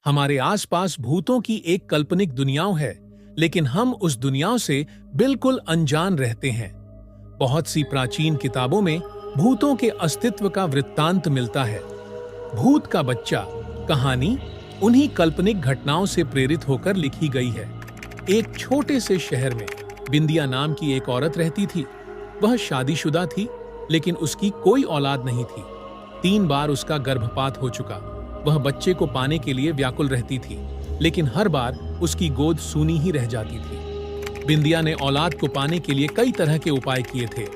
हमारे आसपास भूतों की एक काल्पनिक दुनियाओं है, लेकिन हम उस दुनियाओं से बिल्कुल अनजान रहते हैं। बहुत सी प्राचीन किताबों में भूतों के अस्तित्व का वृत्तांत मिलता है। भूत का बच्चा कहानी उन्हीं काल्पनिक घटनाओं से प्रेरित होकर लिखी गई है। एक छोटे से शहर में बिंदिया नाम की एक औरत रहती थी। वह शादीशुदा थी, लेकिन उसकी कोई औलाद नहीं थी। 3 बार उसका गर्भपात हो चुका। वह बच्चे को पाने के लिए व्याकुल रहती थी, लेकिन हर बार उसकी गोद सूनी ही रह जाती थी। बिंदिया ने औलाद को पाने के लिए कई तरह के उपाय किए थे।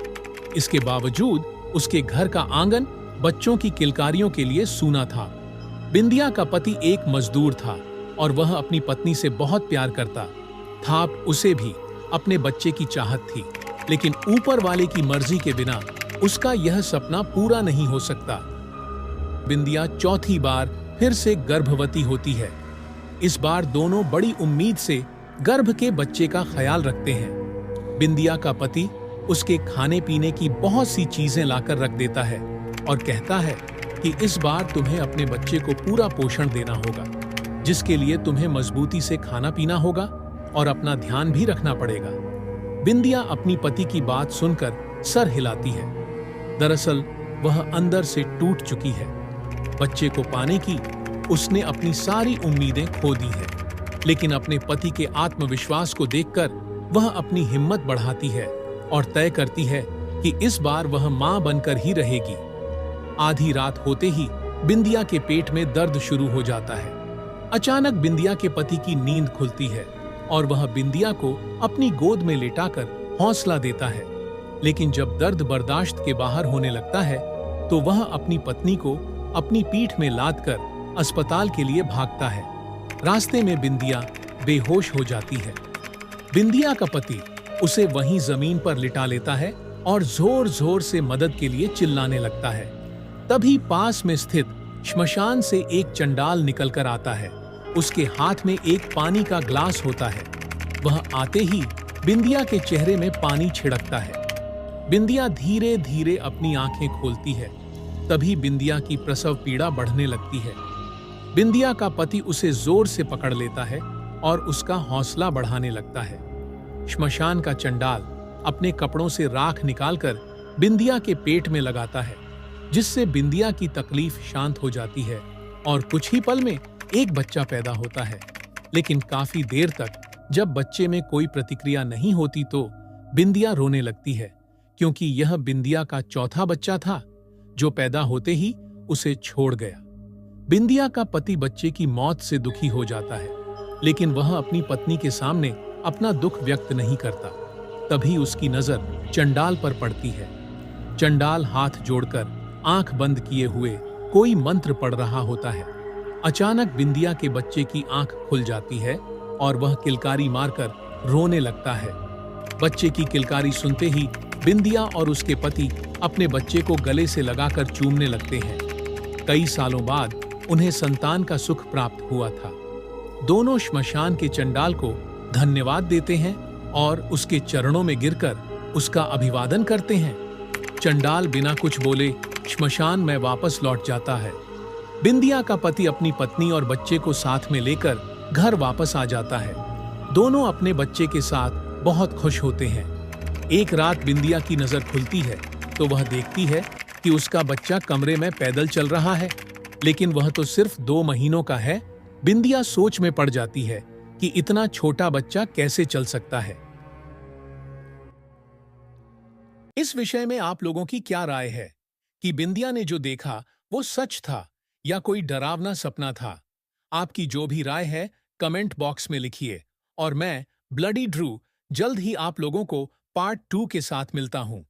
इसके बावजूद उसके घर का आंगन बच्चों की किलकारियों के लिए सूना था। बिंदिया का पति एक मजदूर था और वह अपनी पत्नी से बहुत प्यार करता था। उसे भी अपने बच्चे की चाहत थी, लेकिन ऊपर वाले की मर्जी के बिना उसका यह सपना पूरा नहीं हो सकता। बिंदिया चौथी बार फिर से गर्भवती होती है। इस बार दोनों बड़ी उम्मीद से गर्भ के बच्चे का ख्याल रखते हैं। बिंदिया का पति उसके खाने पीने की बहुत सी चीजें लाकर रख देता है और कहता है कि इस बार तुम्हें अपने बच्चे को पूरा पोषण देना होगा, जिसके लिए तुम्हें मजबूती से खाना पीना होगा और अपना ध्यान भी रखना पड़ेगा। बिंदिया अपनी पति की बात सुनकर सर हिलाती है। दरअसल वह अंदर से टूट चुकी है। बच्चे को पाने की उसने अपनी सारी उम्मीदें खो दी है, लेकिन अपने पति के आत्मविश्वास को देखकर वह अपनी हिम्मत बढ़ाती है और तय करती है कि इस बार वह मां बनकर ही रहेगी। आधी रात होते ही बिंदिया के पेट में दर्द शुरू हो जाता है। अचानक बिंदिया के पति की नींद खुलती है और वह बिंदिया को अपनी गोद में लेटाकर हौसला देता है। लेकिन जब दर्द बर्दाश्त के बाहर होने लगता है, तो वह अपनी पत्नी को अपनी पीठ में लादकर अस्पताल के लिए भागता है। रास्ते में बिंदिया बेहोश हो जाती है। बिंदिया का पति उसे वहीं जमीन पर लिटा लेता है और जोर जोर से मदद के लिए चिल्लाने लगता है। तभी पास में स्थित श्मशान से एक चंडाल निकलकर आता है। उसके हाथ में एक पानी का ग्लास होता है। वह आते ही बिंदिया के चेहरे में पानी छिड़कता है। बिंदिया धीरे धीरे अपनी आंखें खोलती है। तभी बिंदिया की प्रसव पीड़ा बढ़ने लगती है। बिंदिया का पति उसे जोर से पकड़ लेता है और उसका हौसला बढ़ाने लगता है। श्मशान का चंडाल अपने कपड़ों से राख निकालकर बिंदिया के पेट में लगाता है, जिससे बिंदिया की तकलीफ शांत हो जाती है और कुछ ही पल में एक बच्चा पैदा होता है। लेकिन काफी देर तक जब बच्चे में कोई प्रतिक्रिया नहीं होती तो बिंदिया रोने लगती है, क्योंकि यह बिंदिया का चौथा बच्चा था जो पैदा होते ही उसे छोड़ गया। बिंदिया का पति बच्चे की मौत से दुखी हो जाता है, लेकिन वह अपनी पत्नी के सामने अपना दुख व्यक्त नहीं करता। तभी उसकी नजर चंडाल पर पड़ती है। चंडाल हाथ जोड़कर आंख बंद किए हुए कोई मंत्र पढ़ रहा होता है। अचानक बिंदिया के बच्चे की आंख खुल जाती है और वह किलकारी मारकर रोने लगता है। बच्चे की किलकारी सुनते ही बिंदिया और उसके पति अपने बच्चे को गले से लगाकर चूमने लगते हैं। कई सालों बाद उन्हें संतान का सुख प्राप्त हुआ था। दोनों श्मशान के चंडाल को धन्यवाद देते हैं और उसके चरणों में गिरकर उसका अभिवादन करते हैं। चंडाल बिना कुछ बोले श्मशान में वापस लौट जाता है। बिंदिया का पति अपनी पत्नी और बच्चे को साथ में लेकर घर वापस आ जाता है। दोनों अपने बच्चे के साथ बहुत खुश होते हैं। एक रात बिंदिया की नजर खुलती है तो वह देखती है कि उसका बच्चा कमरे में पैदल चल रहा है, लेकिन वह तो सिर्फ 2 महीनों का है। बिंदिया सोच में पड़ जाती है कि इतना छोटा बच्चा कैसे चल सकता है। इस विषय में आप लोगों की क्या राय है कि बिंदिया ने जो देखा वो सच था या कोई डरावना सपना था? आपकी जो भी राय है कमेंट बॉक्स में लिखिए और मैं ब्लडी ड्रू जल्द ही आप लोगों को पार्ट 2 के साथ मिलता हूं।